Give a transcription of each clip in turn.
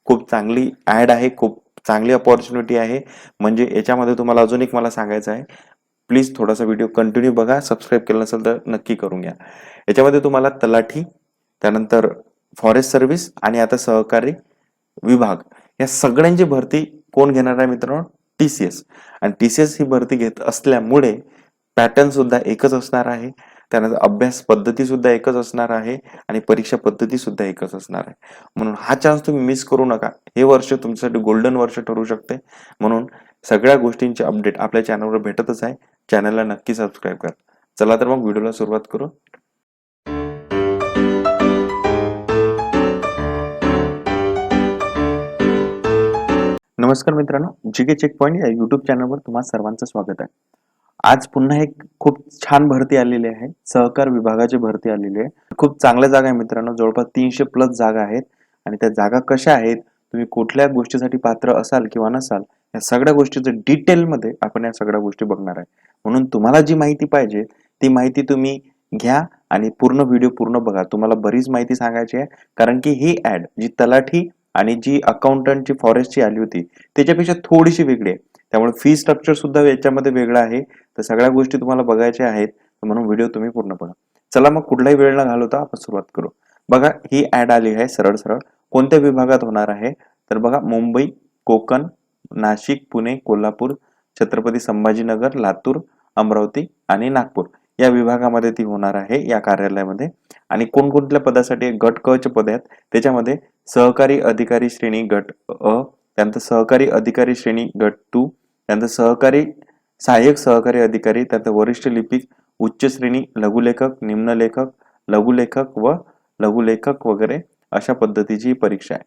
खूप चांगली ऍड आहे, खूप चांगली अपॉर्च्युनिटी आहे. म्हणजे याच्यामध्ये तुम्हाला अजून एक मला सांगायचं आहे, प्लीज थोडासा व्हिडिओ कंटिन्यू बघा. सबस्क्राईब केलं नसेल तर नक्की करून घ्या. याच्यामध्ये तुम्हाला तलाठी, त्यानंतर फॉरेस्ट सर्व्हिस आणि आता सहकारी विभाग या सगळ्यांची भरती कोण घेणार आहे मित्रांनो? टीसीएस. आणि टीसीएस ही भरती घेत असल्यामुळे पॅटर्न सुद्धा एकच असणार आहे, त्यानंतर अभ्यास पद्धती सुद्धा एकच असणार आहे आणि परीक्षा पद्धती सुद्धा एकच असणार आहे. म्हणून हा चान्स तुम्ही मिस करू नका. हे वर्ष तुमच्यासाठी गोल्डन वर्ष ठरू शकते. म्हणून सगळ्या गोष्टींचे अपडेट आपल्या चॅनलवर भेटतच आहे. चॅनलला नक्की सबस्क्राईब करा. चला तर मग व्हिडिओला सुरुवात करू. नमस्कार मित्रांनो, जीके चेक पॉइंट या युट्यूब चॅनलवर तुम्हा सर्वांचं स्वागत आहे. आज पुन्हा एक खूप छान भरती आलेली आहे. सहकार विभागाची भरती आलेली आहे. खूप चांगल्या जागा आहे मित्रांनो, जवळपास 300 प्लस जागा आहेत. आणि त्या जागा कशा आहेत, तुम्ही कुठल्या गोष्टीसाठी पात्र असाल किंवा नसाल, या सगळ्या गोष्टीचं डिटेलमध्ये आपण या सगळ्या गोष्टी बघणार आहे. म्हणून तुम्हाला जी माहिती पाहिजे ती माहिती तुम्ही घ्या आणि पूर्ण व्हिडिओ पूर्ण बघा. तुम्हाला बरीच माहिती सांगायची आहे, कारण की ही ऍड जी तलाठी आणि जी अकाउंटंटची फॉरेस्टची आली होती त्याच्यापेक्षा थोडीशी वेगळी आहे. त्यामुळे फी स्ट्रक्चर सुद्धा याच्यामध्ये वेगळं आहे. तर सगळ्या गोष्टी तुम्हाला बघायच्या आहेत, म्हणून व्हिडिओ तुम्ही पूर्ण बघा. चला मग कुठलाही वेळ न घालवता आपण सुरुवात करू. बघा, ही ऍड आली आहे सरळ सरळ. कोणत्या विभागात होणार आहे तर बघा, मुंबई, कोकण, नाशिक, पुणे, कोल्हापूर, छत्रपती संभाजीनगर, लातूर, अमरावती आणि नागपूर या विभागामध्ये ती होणार आहे, या कार्यालयामध्ये. आणि कोणकोणत्या पदासाठी? गट क चे पद आहेत. त्याच्यामध्ये सहकारी अधिकारी श्रेणी गट अ, त्यानंतर सहकारी अधिकारी श्रेणी गट 2, त्यानंतर सहाय्यक सहकारी अधिकारी, त्यानंतर वरिष्ठ लिपिक, उच्च श्रेणी लघुलेखक, निम्नलेखक, लघुलेखक व लघुलेखक वगैरे अशा पद्धतीची परीक्षा आहे.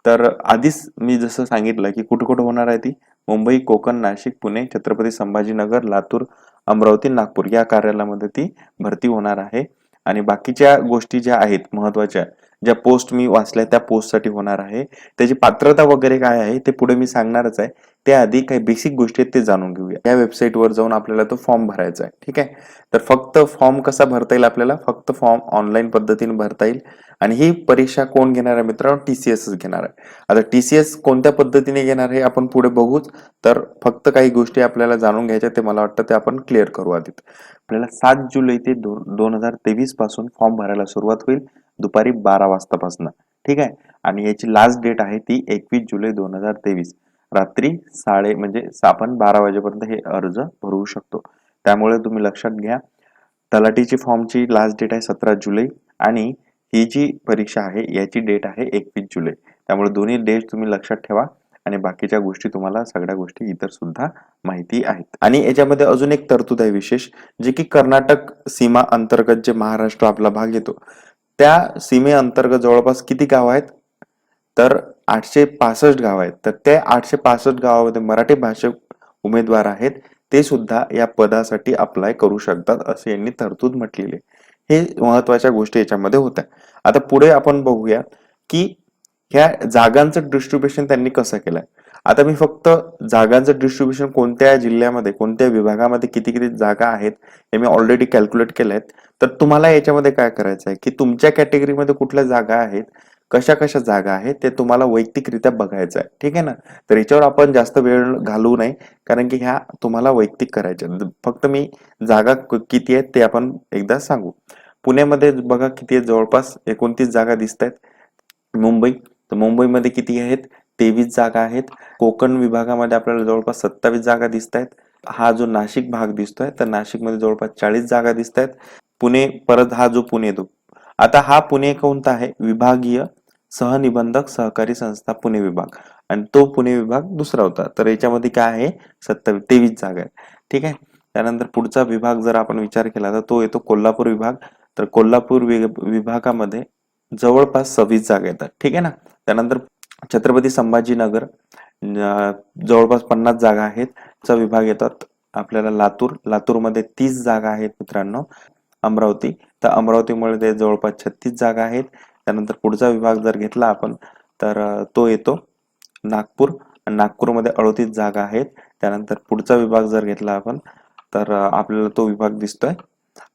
तर आधीच मी जसं सांगितलं की कुठं कुठं होणार आहे ती, मुंबई, कोकण, नाशिक, पुणे, छत्रपती संभाजीनगर, लातूर, अमरावती, नागपूर या कार्यालयामध्ये ती भरती होणार आहे. आणि बाकीच्या गोष्टी ज्या आहेत महत्वाच्या, ज्या पोस्ट मी वाचल्या त्या पोस्टसाठी होणार आहे. त्याची पात्रता वगैरे काय आहे ते पुढे मी सांगणारच आहे. त्याआधी काही बेसिक गोष्टी आहेत ते जाणून घेऊया. या वेबसाईटवर जाऊन आपल्याला तो फॉर्म भरायचा आहे. ठीक आहे. तर फक्त फॉर्म कसा भरता येईल आपल्याला? फक्त फॉर्म ऑनलाईन पद्धतीने भरता येईल. आणि ही परीक्षा कोण घेणार आहे मित्रांनो? टीसीएसच घेणार आहे. आता टीसीएस कोणत्या पद्धतीने घेणार हे आपण पुढे बघूच. तर फक्त काही गोष्टी आपल्याला जाणून घ्यायच्या, ते मला वाटतं ते आपण क्लिअर करू आधीत. आपल्याला 7 जुलै ते 2023 पासून फॉर्म भरायला सुरुवात होईल, दुपारी 12 वाजतापासून. ठीक आहे. आणि याची लास्ट डेट आहे ती 21 जुलै 2023 रात्री म्हणजे आपण 12 वाजेपर्यंत हे अर्ज भरू शकतो. त्यामुळे तुम्ही लक्षात घ्या, तलाठीची फॉर्मची लास्ट डेट आहे 17 जुलै आणि ही जी परीक्षा आहे याची डेट आहे 21 जुलै. त्यामुळे दोन्ही डेट तुम्ही लक्षात ठेवा. आणि बाकीच्या गोष्टी तुम्हाला सगळ्या गोष्टी इतर सुद्धा माहिती आहेत. आणि याच्यामध्ये अजून एक तरतूद आहे विशेष, जे की कर्नाटक सीमा अंतर्गत जे महाराष्ट्र आपला भाग येतो त्या सीमे अंतर्गत जवळपास किती गाव आहेत तर 865 गाव आहेत. तर त्या 865 गावामध्ये मराठी भाषक उमेदवार आहेत, ते सुद्धा या पदासाठी अप्लाय करू शकतात असे यांनी तरतूद म्हटलेली. हे महत्वाच्या गोष्टी याच्यामध्ये होत्या. आता पुढे आपण बघूया की ह्या जागांचं डिस्ट्रीब्युशन त्यांनी कसं केलंय. आता मी फक्त जागांचं डिस्ट्रीब्युशन कोणत्या जिल्ह्यामध्ये कोणत्या विभागामध्ये किती किती जागा आहेत हे मी ऑलरेडी कॅल्क्युलेट केलंय. तर तुम्हाला याच्यामध्ये काय करायचं आहे की तुमच्या कॅटेगरीमध्ये कुठल्या जागा आहेत, कशा कशा जागा आहेत ते तुम्हाला वैयक्तिकरित्या बघायचं आहे. ठीक आहे ना. तर याच्यावर आपण जास्त वेळ घालवू नये, कारण की ह्या तुम्हाला वैयक्तिक करायच्या. फक्त मी जागा किती आहेत ते आपण एकदा सांगू. पुण्यामध्ये बघा किती आहेत, जवळपास 29 जागा दिसत आहेत. मुंबई, तर मुंबईमध्ये किती आहेत? 23 जागा आहेत. कोकण विभागामध्ये आपल्याला जवळपास 27 जागा दिसत आहेत. हा जो नाशिक भाग दिसतोय तर नाशिकमध्ये जवळपास 40 जागा दिसत आहेत. पुणे, परत हा जो पुणे येतो, आता हा पुणे कोणता आहे? विभागीय सहनिबंधक सहकारी संस्था पुणे विभाग, आणि तो पुणे विभाग दुसरा होता. तर याच्यामध्ये काय आहे? 23 जागा आहेत. ठीक आहे. त्यानंतर पुढचा विभाग जर आपण विचार केला तर तो येतो कोल्हापूर विभाग. तर कोल्हापूर विभागामध्ये जवळपास 26 जागा येतात. ठीक आहे ना. त्यानंतर छत्रपती संभाजीनगर, जवळपास 50 जागा आहेत. चा विभाग येतात आपल्याला लातूरमध्ये 30 जागा आहेत मित्रांनो. अमरावती, तर अमरावतीमुळे ते जवळपास 36 जागा आहेत. त्यानंतर पुढचा विभाग जर घेतला आपण तर तो येतो नागपूर. नागपूरमध्ये 38 जागा आहेत. त्यानंतर पुढचा विभाग जर घेतला आपण तर आपल्याला तो विभाग दिसतोय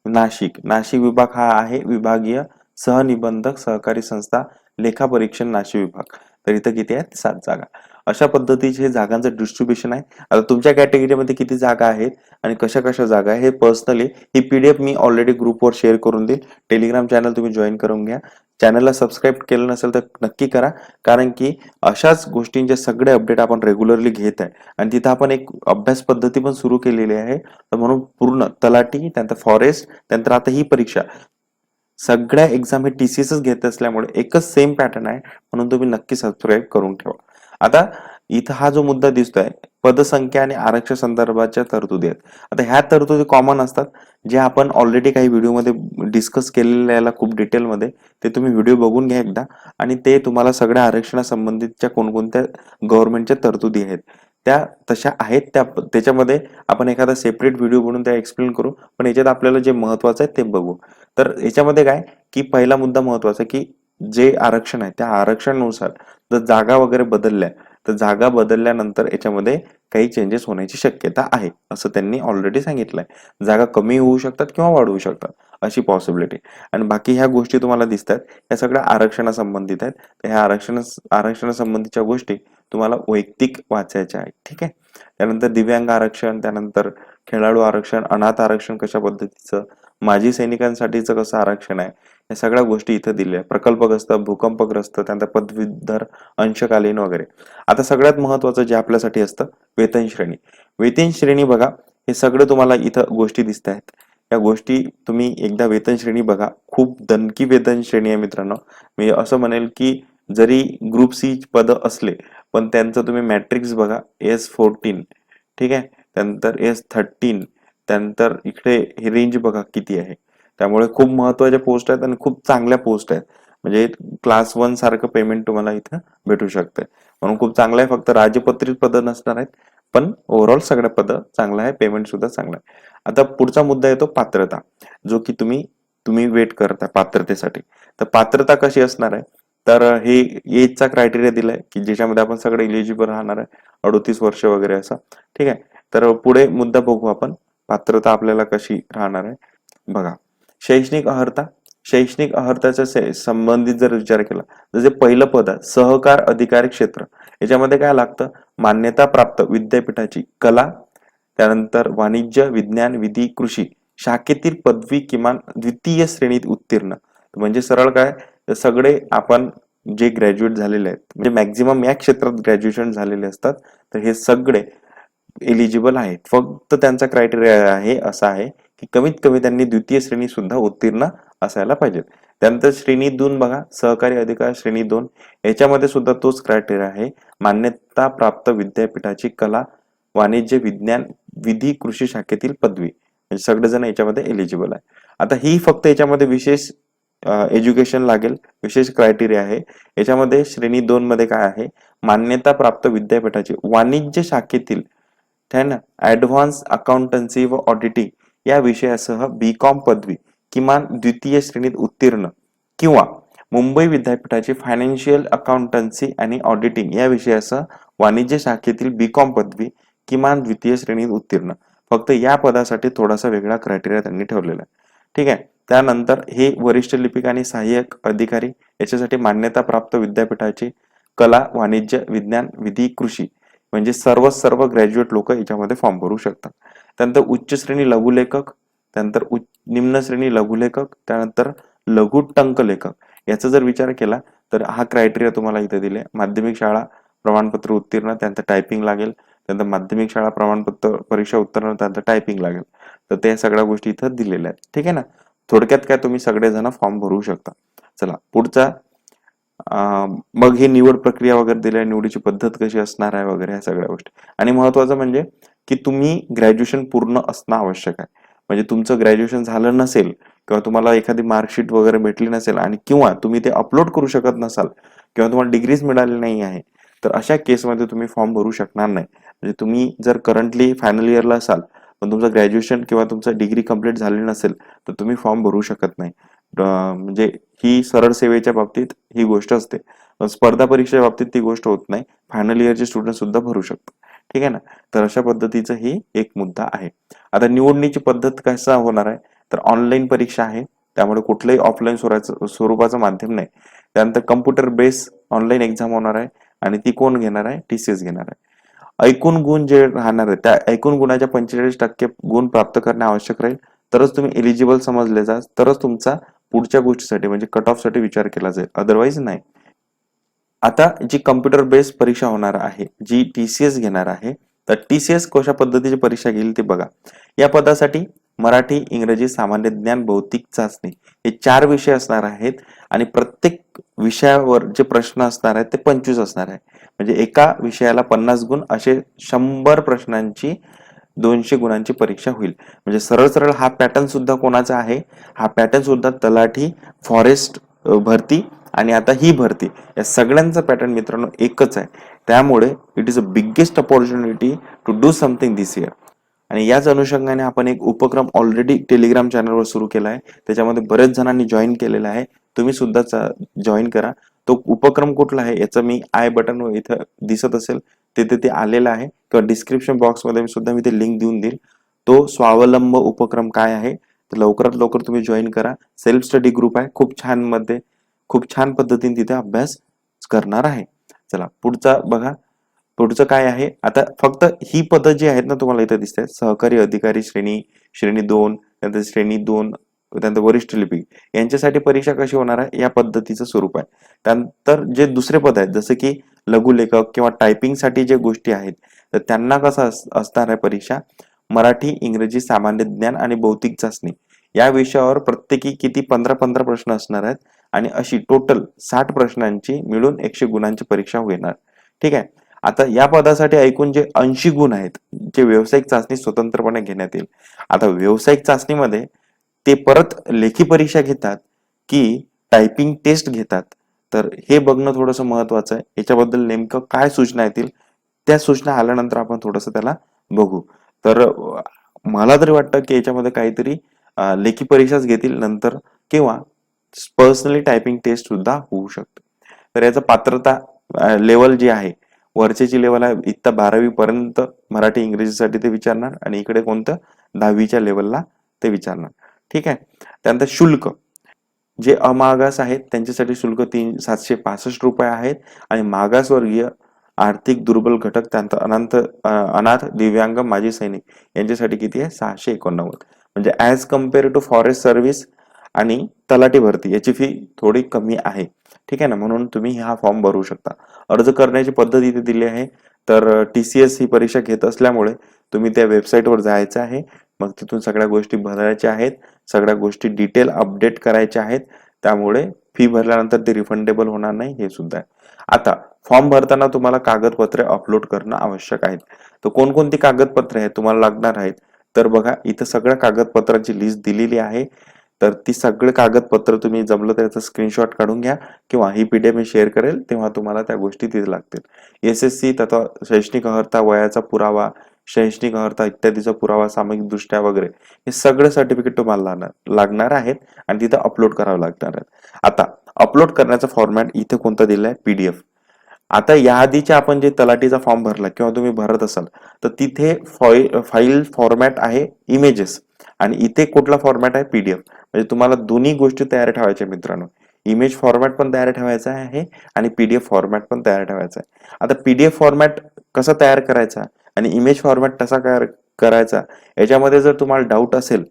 नाशिक विभाग. हा आहे विभागीय सहनिबंधक सहकारी संस्था लेखा परीक्षण नाशिक विभाग. तर इथं किती आहेत 7 जागा. अशा पद्धतीचे हे जागांचं डिस्ट्रीब्युशन आहे. आता तुमच्या कॅटेगरीमध्ये किती जागा आहेत आणि कशा कशा जागा आहे हे पर्सनली ही PDF मी ऑलरेडी ग्रुपवर शेअर करून देईल. टेलिग्राम चॅनल तुम्ही जॉईन करून घ्या. चॅनलला सबस्क्राईब केलं नसेल तर नक्की करा, कारण की अशाच गोष्टींचे सगळे अपडेट आपण रेग्युलरली घेत आहे आणि तिथं आपण एक अभ्यास पद्धती पण सुरू केलेली आहे. तर म्हणून पूर्ण तलाठी, त्यानंतर फॉरेस्ट, त्यानंतर आता ही परीक्षा सगळ्या एक्झाम हे TCSच घेत असल्यामुळे एकच सेम पॅटर्न आहे, म्हणून तुम्ही नक्की सबस्क्राईब करून ठेवा. आता इथं हा जो मुद्दा दिसतोय पदसंख्या आणि आरक्षण संदर्भाच्या तरतुदी आहेत. आता ह्या तरतुदी कॉमन असतात, जे आपण ऑलरेडी काही व्हिडिओमध्ये डिस्कस केलेल्या याला खूप डिटेलमध्ये, ते तुम्ही व्हिडिओ बघून घ्या एकदा आणि ते तुम्हाला सगळ्या आरक्षणासंबंधितच्या कोणकोणत्या गव्हर्नमेंटच्या तरतुदी आहेत त्या तशा आहेत. त्याच्यामध्ये आपण एखादा सेपरेट व्हिडिओ बनवून त्या एक्सप्लेन करू, पण याच्यात आपल्याला जे महत्वाचं आहे ते बघू. तर याच्यामध्ये काय की पहिला मुद्दा महत्वाचा की जे आरक्षण आहे त्या आरक्षणानुसार जर जागा वगैरे बदलल्या तर जागा बदलल्यानंतर याच्यामध्ये काही चेंजेस होण्याची शक्यता आहे असं त्यांनी ऑलरेडी सांगितलंय. जागा कमी होऊ शकतात किंवा वाढवू शकतात अशी पॉसिबिलिटी. आणि बाकी ह्या गोष्टी तुम्हाला दिसतात या सगळ्या आरक्षणासंबंधित आहेत. तर ह्या आरक्षणासंबंधीच्या गोष्टी तुम्हाला वैयक्तिक वाचायच्या आहेत. ठीक आहे. त्यानंतर दिव्यांग आरक्षण, त्यानंतर खेळाडू आरक्षण, अनाथ आरक्षण कशा पद्धतीचं, माजी सैनिकांसाठीचं कसं आरक्षण आहे, या सगळ्या गोष्टी इथं दिल्या. प्रकल्पग्रस्त, भूकंपग्रस्त, त्यानंतर पदवीधर, अंशकालीन वगैरे. आता सगळ्यात महत्वाचं जे आपल्यासाठी असतं वेतन श्रेणी. वेतन श्रेणी बघा, हे सगळं तुम्हाला इथं गोष्टी दिसत आहेत. या गोष्टी तुम्ही एकदा वेतन श्रेणी बघा. खूप दणकी वेतन श्रेणी आहे मित्रांनो. मी असं म्हणेल की जरी ग्रुप सी पद असले पण त्यांचं तुम्ही मॅट्रिक्स बघा. S14, ठीक आहे, त्यानंतर S13, त्यानंतर इकडे हे रेंज बघा किती आहे. त्यामुळे खूप महत्वाच्या पोस्ट आहेत आणि खूप चांगल्या पोस्ट आहेत. म्हणजे क्लास 1 सारखं पेमेंट तुम्हाला इथं भेटू शकते, म्हणून खूप चांगलं आहे. फक्त राजपत्रित पद नसणार आहेत, पण ओव्हरऑल सगळ्या पद चांगलं आहे, पेमेंट सुद्धा चांगलं आहे. आता पुढचा मुद्दा येतो पात्रता, जो की तुम्ही तुम्ही वेट करता पात्रतेसाठी. तर पात्रता कशी असणार आहे, तर हे एजचा क्रायटेरिया दिलाय की ज्याच्यामध्ये आपण सगळे इलिजिबल राहणार आहे, 38 वर्ष वगैरे असं. ठीक आहे. तर पुढे मुद्दा बघू आपण, पात्रता आपल्याला कशी राहणार आहे बघा. शैक्षणिक अर्हता. शैक्षणिक अर्हताच्या संबंधित जर विचार केला तर जे पहिलं पद आहे सहकार अधिकारी क्षेत्र, याच्यामध्ये काय लागतं, मान्यता प्राप्त विद्यापीठाची कला, त्यानंतर वाणिज्य, विज्ञान, विधी, कृषी शाखेतील पदवी किमान द्वितीय श्रेणीत उत्तीर्ण. म्हणजे सरळ काय, सगळे आपण जे ग्रॅज्युएट झालेले आहेत, म्हणजे मॅक्झिमम या क्षेत्रात ग्रॅज्युएशन झालेले असतात, तर हे सगळे एलिजिबल आहेत. फक्त त्यांचा क्रायटेरिया आहे असा आहे की कमीत कमी त्यांनी द्वितीय श्रेणी सुद्धा उत्तीर्ण असायला पाहिजेत. त्यानंतर श्रेणी 2 बघा, सहकारी अधिकार श्रेणी 2, याच्यामध्ये सुद्धा तोच क्रायटेरिया आहे, मान्यता प्राप्त विद्यापीठाची कला, वाणिज्य, विज्ञान, विधी, कृषी शाखेतील पदवी. म्हणजे सगळेजण याच्यामध्ये एलिजिबल आहे. आता ही फक्त याच्यामध्ये विशेष एज्युकेशन लागेल, विशेष क्रायटेरिया आहे. याच्यामध्ये श्रेणी 2 मध्ये काय आहे, मान्यता प्राप्त विद्यापीठाची वाणिज्य शाखेतील है ना ऍडव्हान्स अकाउंटन्सी व ऑडिटिंग या विषयासह BCom पदवी किमान द्वितीय श्रेणीत उत्तीर्ण, किंवा मुंबई विद्यापीठाची फायनान्शियल अकाउंटन्सी आणि ऑडिटिंग या विषयासह वाणिज्य शाखेतील BCom पदवी किमान द्वितीय श्रेणीत उत्तीर्ण. फक्त या पदासाठी थोडासा वेगळा क्रायटेरिया त्यांनी ठेवलेला आहे. ठीक आहे. त्यानंतर हे वरिष्ठ लिपिक आणि सहाय्यक अधिकारी, याच्यासाठी मान्यता प्राप्त विद्यापीठाची कला, वाणिज्य, विज्ञान, विधी, कृषी, म्हणजे सर्व ग्रॅज्युएट लोक याच्यामध्ये फॉर्म भरू शकतात. त्यानंतर उच्च श्रेणी लघुलेखक, त्यानंतर निम्न श्रेणी लघुलेखक, त्यानंतर लघु टंकलेखक. याचा जर विचार केला तर हा क्रायटेरिया तुम्हाला इथे दिले, माध्यमिक शाळा प्रमाणपत्र उत्तीर्ण, त्यानंतर टायपिंग लागेल, त्यानंतर माध्यमिक शाळा प्रमाणपत्र परीक्षा उत्तीर्ण, त्यानंतर टायपिंग लागेल. तर त्या सगळ्या गोष्टी इथं दिलेल्या आहेत. ठीक आहे ना. थोडक्यात काय, तुम्ही सगळेजण फॉर्म भरू शकता. चला पुढचा, मग ही निवड प्रक्रिया वगैरे दिली, निवडीची पद्धत कशी असणार आहे वगैरे ह्या सगळ्या गोष्टी. आणि महत्वाचं म्हणजे की तुम्ही ग्रॅज्युएशन पूर्ण असणं आवश्यक आहे. म्हणजे तुमचं ग्रॅज्युएशन झालं नसेल किंवा तुम्हाला एखादी मार्कशीट वगैरे भेटली नसेल आणि किंवा तुम्ही ते अपलोड करू शकत नसाल किंवा तुम्हाला डिग्रीज मिळाली नाही आहे, तर अशा केसमध्ये तुम्ही फॉर्म भरू शकणार नाही. म्हणजे तुम्ही जर करंटली फायनल इयरला असाल पण तुमचं ग्रॅज्युएशन किंवा तुमचं डिग्री कंप्लीट झाली नसेल तर तुम्ही फॉर्म भरू शकत नाही. म्हणजे ही सरळ सेवेच्या बाबतीत ही गोष्ट असते. स्पर्धा परीक्षेच्या बाबतीत ती गोष्ट होत नाही. फायनल इयरचे स्टुडंट सुद्धा भरू शकतात. ठीक आहे ना. तर अशा पद्धतीचं ही एक मुद्दा आहे. आता निवडणीची पद्धत कसा होणार आहे, तर ऑनलाईन परीक्षा आहे, त्यामुळे कुठलंही ऑफलाईन स्वरूपाचं माध्यम नाही. त्यानंतर कम्प्युटर बेस ऑनलाईन एक्झाम होणार आहे आणि ती कोण घेणार आहे? TCS घेणार आहे. एकूण गुण जे राहणार आहे त्या एकूण गुणाच्या 45% गुण प्राप्त करणे आवश्यक राहील, तरच तुम्ही एलिजिबल समजले जा, तरच तुमचा पुढच्या गोष्टीसाठी म्हणजे कट ऑफ साठी विचार केला जाईल, अदरवाईज नाही. आता जी कम्प्युटर बेस्ड परीक्षा होणार आहे, जी TCS घेणार आहे, तर TCS कशा पद्धतीची परीक्षा घेईल ते बघा. या पदासाठी मराठी, इंग्रजी, सामान्य ज्ञान, भौतिक चाचणी हे 4 विषय असणार आहेत आणि प्रत्येक विषयावर जे प्रश्न असणार आहेत ते 25 असणार आहे. म्हणजे एका विषयाला 50 गुण असे 100 प्रश्नांची 200 गुणांची परीक्षा होईल. म्हणजे सरळ सरळ हा पॅटर्न सुद्धा कोणाचा आहे? हा पॅटर्न सुद्धा तलाठी, फॉरेस्ट भरती आणि आता ही भरती या सगळ्यांचा पॅटर्न मित्रांनो एकच आहे. त्यामुळे it is a biggest opportunity to do something this year. आणि याच अनुषंगाने आपण एक उपक्रम ऑलरेडी टेलिग्राम चॅनलवर सुरू केला आहे. त्याच्यामध्ये बरेच जणांनी जॉईन केलेला आहे. तुम्ही सुद्धा जॉईन करा. तो उपक्रम कुठला आहे याचं मी आय बटन इथं दिसत असेल तिथे ते आलेलं आहे किंवा डिस्क्रिप्शन बॉक्समध्ये सुद्धा मी ते लिंक देऊन देईल. तो स्वावलंब उपक्रम काय आहे तर लवकरात लवकर तुम्ही जॉईन करा. सेल्फ स्टडी ग्रुप आहे, खूप छान पद्धतीने तिथे अभ्यास करणार आहे. चला पुढचा बघा. पुढचं काय आहे? आता फक्त ही पदं जी आहेत ना तुम्हाला इथे दिसत आहेत, सहकारी अधिकारी श्रेणी 2, त्यानंतर श्रेणी 2, त्यानंतर वरिष्ठ लिपिक यांच्यासाठी परीक्षा कशी होणार आहे या पद्धतीचं स्वरूप आहे. त्यानंतर जे दुसरे पद आहेत जसे की लघुलेखक किंवा टायपिंग साठी जे गोष्टी आहेत तर त्यांना कसं असणार आहे परीक्षा? मराठी, इंग्रजी, सामान्य ज्ञान आणि भौतिक चाचणी या विषयावर प्रत्येकी किती 15-15 प्रश्न असणार आहेत आणि अशी टोटल 60 प्रश्नांची मिळून 100 गुणांची परीक्षा होणार. ठीक आहे. आता या पदासाठी ऐकून जे 80 गुण आहेत जे व्यावसायिक चाचणी स्वतंत्रपणे घेण्यात येईल. आता व्यावसायिक चाचणीमध्ये ते परत लेखी परीक्षा घेतात की टायपिंग टेस्ट घेतात, तर हे बघणं थोडंसं महत्वाचं आहे. याच्याबद्दल नेमकं काय सूचना येतील त्या सूचना आल्यानंतर आपण थोडंसं त्याला बघू. तर मला तरी वाटतं की याच्यामध्ये काहीतरी लेखी परीक्षाच घेतील नंतर किंवा पर्सनली टायपिंग टेस्ट सुद्धा होऊ शकते. तर याचं पात्रता लेवल जी आहे वरची लेवल आहे इत्ता 12वी पर्यंत मराठी इंग्रजीसाठी ते विचारणार आणि इकडे कोणतं 10वीच्या लेवलला ते विचारणार. ठीक आहे. त्यानंतर शुल्क जे अमागास आहेत त्यांच्यासाठी शुल्क 765 रुपये आहेत आणि मागासवर्गीय आर्थिक दुर्बल घटक त्यानंतर अनाथ दिव्यांग माजी सैनिक यांच्यासाठी किती आहे? 689. म्हणजे as compared to forest service आणि तलाठी भरती याची फी थोडी कमी आहे. ठीक आहे ना. म्हणून तुम्ही हा फॉर्म भरू शकता. अर्ज करण्याची पद्धत इथे दिली आहे. तर TCS ही परीक्षा घेत असल्यामुळे तुम्ही त्या वेबसाईटवर जायचं आहे. मग तिथून सगळ्या गोष्टी भरायच्या आहेत, सगळ्या गोष्टी डिटेल अपडेट करायच्या आहेत. त्यामुळे फी भरल्यानंतर ते रिफंडेबल होणार नाही हे सुद्धा आहे. आता फॉर्म भरताना तुम्हाला कागदपत्रे अपलोड करणं आवश्यक आहे. तर कोणकोणती कागदपत्रे आहेत तुम्हाला लागणार आहेत तर बघा इथं सगळ्या कागदपत्रांची लिस्ट दिलेली आहे. तर ती सगळे कागदपत्र तुम्ही जमलं तर याचा स्क्रीनशॉट काढून घ्या किंवा ही PDF मी शेअर करेल तेव्हा तुम्हाला त्या गोष्टी तिथे लागतील. SSC तथा शैक्षणिक अर्हता, वयाचा पुरावा, शैक्षणिक अर्हता इत्यादीचा पुरावा, सामाजिक दृष्ट्या वगैरे हे सगळे सर्टिफिकेट तुम्हाला लागणार आहेत आणि तिथे अपलोड करावं लागणार आहेत. आता अपलोड करण्याचा फॉर्मॅट इथे कोणता दिलाय? PDF. आता याआधीच्या आपण जे तलाठीचा फॉर्म भरला किंवा तुम्ही भरत असाल तर तिथे फाईल फॉर्मॅट आहे इमेजेस आणि इथे कुठला फॉर्मॅट आहे? PDF. म्हणजे तुम्हाला दोन्ही गोष्टी तयार ठेवायच्या मित्रांनो. इमेज फॉर्मॅट पण तयार ठेवायचा आहे आणि PDF फॉर्मॅट पण तयार ठेवायचा आहे. आता PDF फॉर्मॅट कसा तयार करायचा आणि इमेज फॉर्मॅट कसा करायचा याच्यामध्ये जर तुम्हाला डाऊट असेल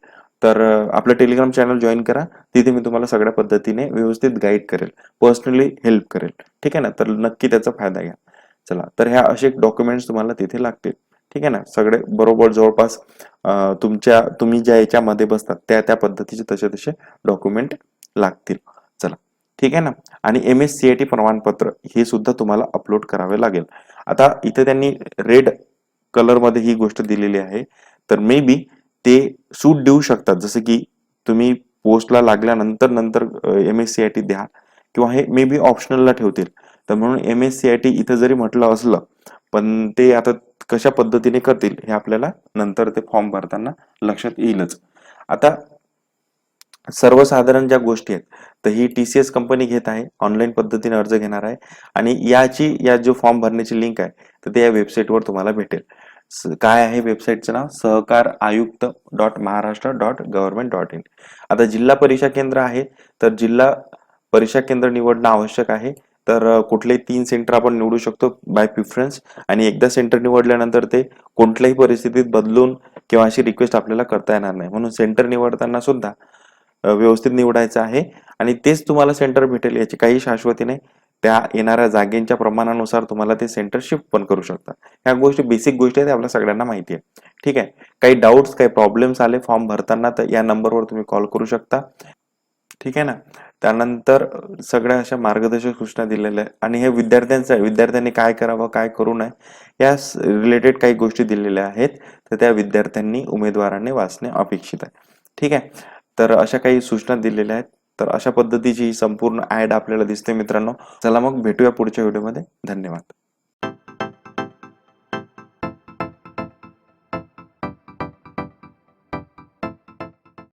तर आपलं टेलिग्राम चॅनल जॉईन करा. तिथे मी तुम्हाला सगळ्या पद्धतीने व्यवस्थित गाईड करेल, पर्सनली हेल्प करेल. ठीक आहे ना. तर नक्की त्याचा फायदा घ्या. चला तर ह्या असे डॉक्युमेंट्स तुम्हाला तिथे लागतील. ठीक आहे ना. सगळे बरोबर जवळपास तुम्ही ज्या याच्यामध्ये बसतात त्या पद्धतीचे तसे डॉक्युमेंट लागतील. चला ठीक आहे ना. आणि MSCIT प्रमाणपत्र हे सुद्धा तुम्हाला अपलोड करावे लागेल. आता इथे त्यांनी रेड कलर मध्ये ही गोष्ट दिलेली आहे. तर मे बी ते सूट देऊ शकतात. जसं की तुम्ही पोस्टला लागल्यानंतर MSCIT द्या किंवा हे मे बी ऑप्शनलला ठेवतील. तर म्हणून MSCIT इथं जरी म्हटलं असलं पण ते आता कशा पद्धतीने करतील हे आपल्याला नंतर ते फॉर्म भरताना लक्षात येईलच. आता सर्वसाधारण ज्या गोष्टी आहेत तर ही TCS कंपनी घेत आहे, ऑनलाईन पद्धतीने अर्ज घेणार आहे आणि या जो फॉर्म भरण्याची लिंक आहे तर ते या वेबसाईटवर तुम्हाला भेटेल. काय आहे वेबसाईटचं नाव? सहकारआयुक्त.महाराष्ट्र.gov.in. आता जिल्हा परीक्षा केंद्र आहे तर जिल्हा परीक्षा केंद्र निवडणं आवश्यक आहे. तर कुठलेही 3 सेंटर आपण निवडू शकतो बाय प्रिफरन्स आणि एकदा सेंटर निवडल्यानंतर ते कोणत्याही परिस्थितीत बदलून किंवा अशी रिक्वेस्ट आपल्याला करता येणार नाही. म्हणून सेंटर निवडताना सुद्धा व्यवस्थित निवडायचं आहे आणि तेच तुम्हाला सेंटर भेटेल याची काही शाश्वती नाही. त्या येणाऱ्या जागेच्या प्रमाणानुसार तुम्हाला ते सेंटर शिफ्ट पण करू शकता. ह्या गोष्टी बेसिक गोष्टी आहेत, आपल्या सगळ्यांना माहिती आहे. ठीक आहे. काही डाऊट्स, काही प्रॉब्लेम्स आले फॉर्म भरताना तर या नंबरवर तुम्ही कॉल करू शकता. ठीक आहे ना. त्यानंतर सगळ्या अशा मार्गदर्शक सूचना दिलेल्या आहेत आणि हे विद्यार्थ्यांनी काय करावं, काय करू नये या रिलेटेड काही गोष्टी दिलेल्या आहेत. तर त्या विद्यार्थ्यांनी, उमेदवारांनी वाचणे अपेक्षित आहे. ठीक आहे. तर अशा काही सूचना दिलेल्या आहेत. तर अशा पद्धतीची ही संपूर्ण ॲड आपल्याला दिसते मित्रांनो. चला मग भेटूया पुढच्या व्हिडिओमध्ये. धन्यवाद.